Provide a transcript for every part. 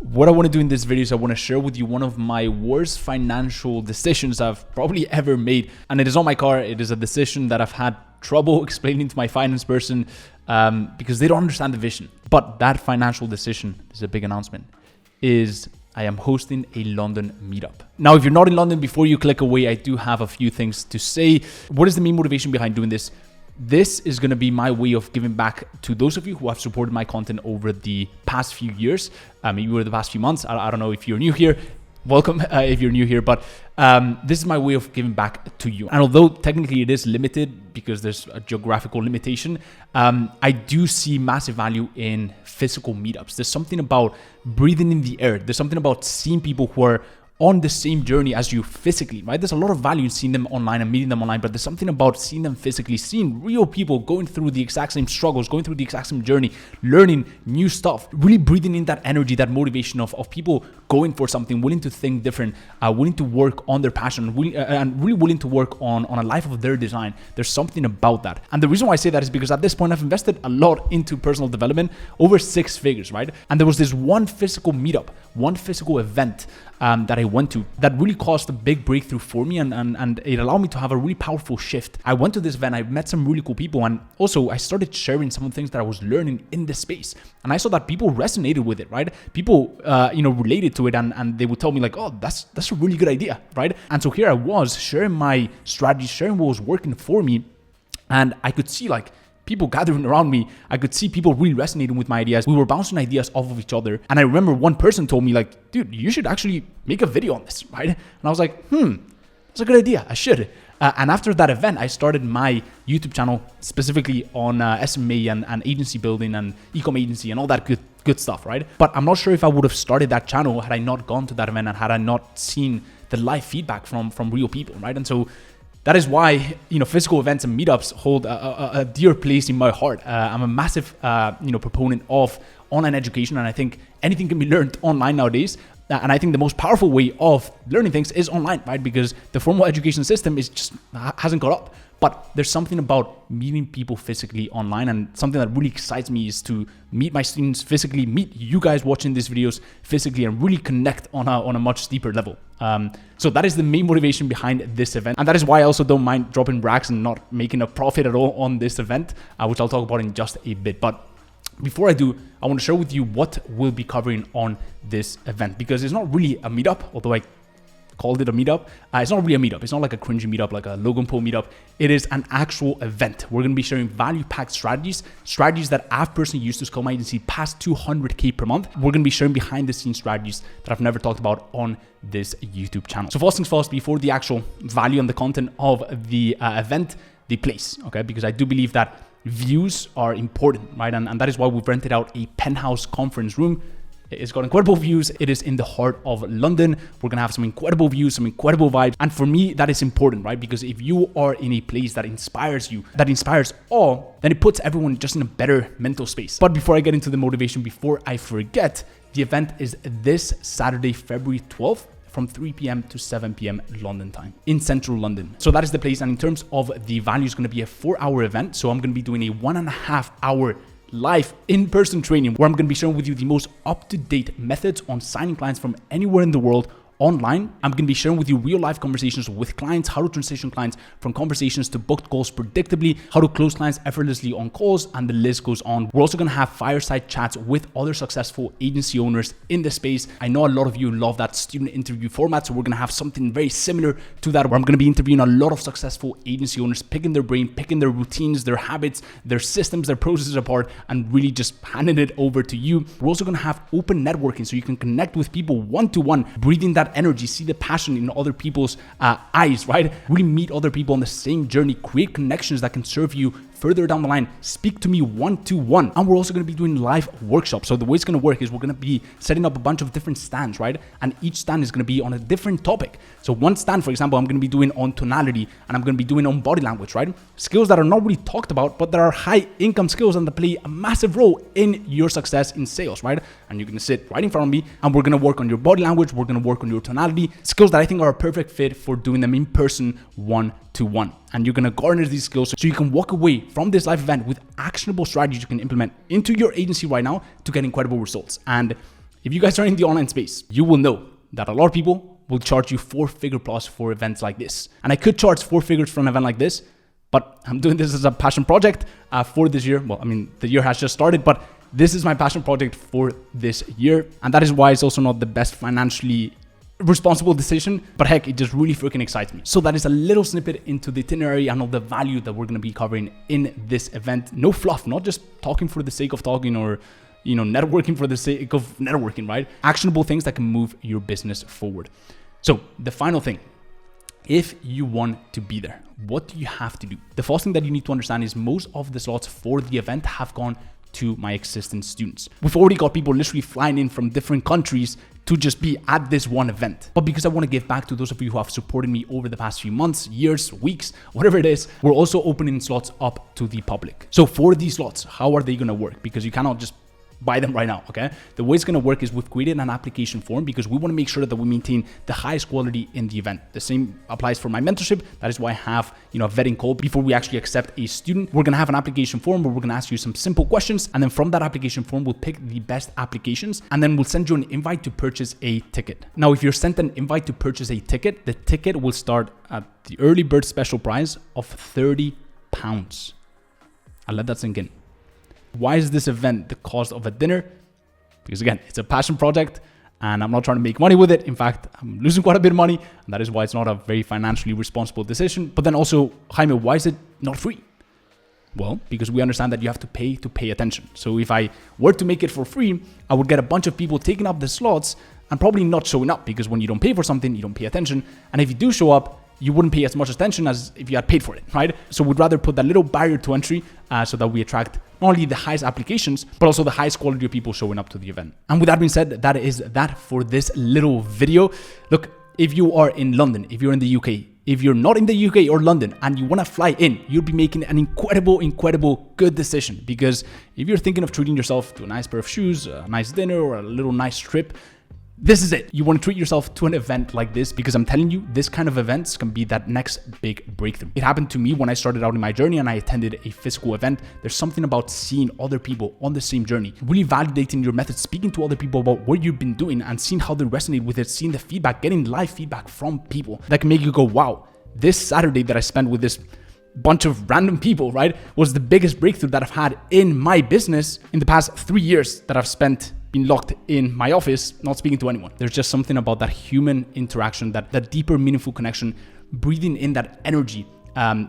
What I want to do in this video is I want to share with you one of my worst financial decisions I've probably ever made. And it is on my car. It is a decision that I've had trouble explaining to my finance person because they don't understand the vision. But that financial decision, this is a big announcement, is I am hosting a London meetup. Now, if you're not in London, before you click away, I do have a few things to say. What is the main motivation behind doing this? This is going to be my way of giving back to those of you who have supported my content over the past few years, maybe over the past few months. I don't know if you're new here. Welcome if you're new here, but this is my way of giving back to you. And although technically it is limited because there's a geographical limitation, I do see massive value in physical meetups. There's something about breathing in the air. There's something about seeing people who are on the same journey as you physically, right? There's a lot of value in seeing them online and meeting them online, but there's something about seeing them physically, seeing real people going through the exact same struggles, going through the exact same journey, learning new stuff, really breathing in that energy, that motivation of people going for something, willing to think different, willing to work on their passion, and really willing to work on a life of their design. There's something about that. And the reason why I say that is because at this point, I've invested a lot into personal development, over 6 figures, right? And there was this one physical meetup, one physical event that I went to that really caused a big breakthrough for me and it allowed me to have a really powerful shift. I went to this event, I met some really cool people, and also I started sharing some of the things that I was learning in this space. And I saw that people resonated with it, right? People, related to it and they would tell me like, oh, that's a really good idea, right? And so here I was sharing my strategy, sharing what was working for me. And I could see like people gathering around me. I could see people really resonating with my ideas. We were bouncing ideas off of each other. And I remember one person told me like, dude, you should actually make a video on this, right? And I was like, that's a good idea. I should. And after that event, I started my YouTube channel specifically on SMMA and agency building and e-com agency and all that good stuff, right? But I'm not sure if I would have started that channel had I not gone to that event and had I not seen the live feedback from real people, right? And so that is why, physical events and meetups hold a dear place in my heart. I'm a massive, proponent of online education, and I think anything can be learned online nowadays. And I think the most powerful way of learning things is online, right? Because the formal education system is just hasn't caught up. But there's something about meeting people physically online, and something that really excites me is to meet my students physically, meet you guys watching these videos physically, and really connect on a much deeper level. So that is the main motivation behind this event. And that is why I also don't mind dropping racks and not making a profit at all on this event, which I'll talk about in just a bit. But before I do, I want to share with you what we'll be covering on this event, because it's not really a meetup, although I called it a meetup. It's not really a meetup. It's not like a cringy meetup, like a Logan Paul meetup. It is an actual event. We're going to be sharing value-packed strategies that I've personally used to scale my agency past 200K per month. We're going to be sharing behind-the-scenes strategies that I've never talked about on this YouTube channel. So first things first, before the actual value and the content of the event, the place, okay? Because I do believe that views are important, right? And that is why we've rented out a penthouse conference room. It's got incredible views. It is in the heart of London. We're going to have some incredible views, some incredible vibes. And for me, that is important, right? Because if you are in a place that inspires you, that inspires all, then it puts everyone just in a better mental space. But before I get into the motivation, before I forget, the event is this Saturday, February 12th, from 3 p.m. to 7 p.m. London time in central London. So that is the place. And in terms of the value, it's going to be a 4-hour event. So I'm going to be doing a 1.5-hour live in-person training where I'm going to be sharing with you the most up-to-date methods on signing clients from anywhere in the world online. I'm going to be sharing with you real life conversations with clients, how to transition clients from conversations to booked calls predictably, how to close clients effortlessly on calls, and the list goes on. We're also going to have fireside chats with other successful agency owners in the space. I know a lot of you love that student interview format, so we're going to have something very similar to that, where I'm going to be interviewing a lot of successful agency owners, picking their brain, picking their routines, their habits, their systems, their processes apart, and really just handing it over to you. We're also going to have open networking, so you can connect with people one-to-one, breathing that energy, see the passion in other people's eyes, right? Really meet other people on the same journey, create connections that can serve you further down the line. Speak to me one-to-one. And we're also going to be doing live workshops. So the way it's going to work is we're going to be setting up a bunch of different stands, right? And each stand is going to be on a different topic. So one stand, for example, I'm going to be doing on tonality, and I'm going to be doing on body language, right? Skills that are not really talked about, but that are high income skills and that play a massive role in your success in sales, right? And you're going to sit right in front of me, and we're going to work on your body language. We're going to work on your tonality, skills that I think are a perfect fit for doing them in person, one-to-one. And you're going to garner these skills so you can walk away from this live event with actionable strategies you can implement into your agency right now to get incredible results. And If you guys are in the online space, you will know that a lot of people will charge you 4-figure plus for events like this. And I could charge 4 figures for an event like this, but I'm doing this as a passion project for this year. Well, I mean, the year has just started, but this is my passion project for this year. And that is why it's also not the best financially responsible decision, but heck, it just really freaking excites me. So that is a little snippet into the itinerary and all the value that we're going to be covering in this event. No fluff, not just talking for the sake of talking or, you know, networking for the sake of networking, right? Actionable things that can move your business forward. So the final thing, if you want to be there, what do you have to do? The first thing that you need to understand is most of the slots for the event have gone to my existing students. We've already got people literally flying in from different countries to just be at this one event. But because I want to give back to those of you who have supported me over the past few months, years, weeks, whatever it is, we're also opening slots up to the public. So for these slots, how are they going to work? Because you cannot just buy them right now, okay? The way it's going to work is we've created an application form because we want to make sure that we maintain the highest quality in the event. The same applies for my mentorship. That is why I have, you know, a vetting call before we actually accept a student. We're going to have an application form where we're going to ask you some simple questions. And then from that application form, we'll pick the best applications and then we'll send you an invite to purchase a ticket. Now, if you're sent an invite to purchase a ticket, the ticket will start at the early bird special price of £30. I'll let that sink in. Why is this event the cost of a dinner? Because again, it's a passion project and I'm not trying to make money with it. In fact, I'm losing quite a bit of money and that is why it's not a very financially responsible decision. But then also, Jaime, why is it not free? Well, because we understand that you have to pay attention. So if I were to make it for free, I would get a bunch of people taking up the slots and probably not showing up because when you don't pay for something, you don't pay attention. And if you do show up, you wouldn't pay as much attention as if you had paid for it, right? So we'd rather put that little barrier to entry so that we attract not only the highest applications, but also the highest quality of people showing up to the event. And with that being said, that is that for this little video. Look, if you are in London, if you're in the UK, if you're not in the UK or London and you want to fly in, you'll be making an incredible good decision. Because if you're thinking of treating yourself to a nice pair of shoes, a nice dinner, or a little nice trip, this is it. You want to treat yourself to an event like this because I'm telling you, this kind of events can be that next big breakthrough. It happened to me when I started out in my journey and I attended a physical event. There's something about seeing other people on the same journey, really validating your method, speaking to other people about what you've been doing and seeing how they resonate with it, seeing the feedback, getting live feedback from people that can make you go, wow, this Saturday that I spent with this bunch of random people, right, was the biggest breakthrough that I've had in my business in the past 3 years that I've spent being locked in my office, not speaking to anyone. There's just something about that human interaction, that deeper, meaningful connection, breathing in that energy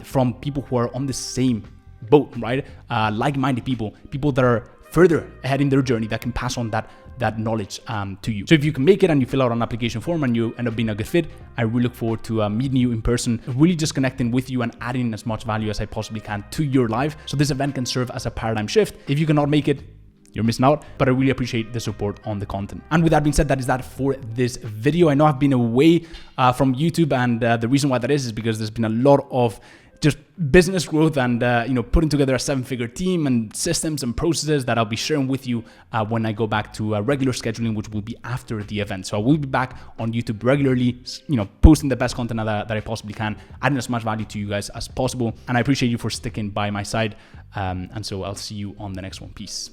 from people who are on the same boat, right? Like-minded people that are further ahead in their journey that can pass on that knowledge to you. So if you can make it and you fill out an application form and you end up being a good fit, I really look forward to meeting you in person, really just connecting with you and adding as much value as I possibly can to your life. So this event can serve as a paradigm shift. If you cannot make it, you're missing out, but I really appreciate the support on the content. And with that being said, that is that for this video. I know I've been away from YouTube, and the reason why that is because there's been a lot of just business growth and putting together a 7-figure team and systems and processes that I'll be sharing with you when I go back to regular scheduling, which will be after the event. So I will be back on YouTube regularly, posting the best content that I possibly can, adding as much value to you guys as possible. And I appreciate you for sticking by my side. And so I'll see you on the next one. Peace.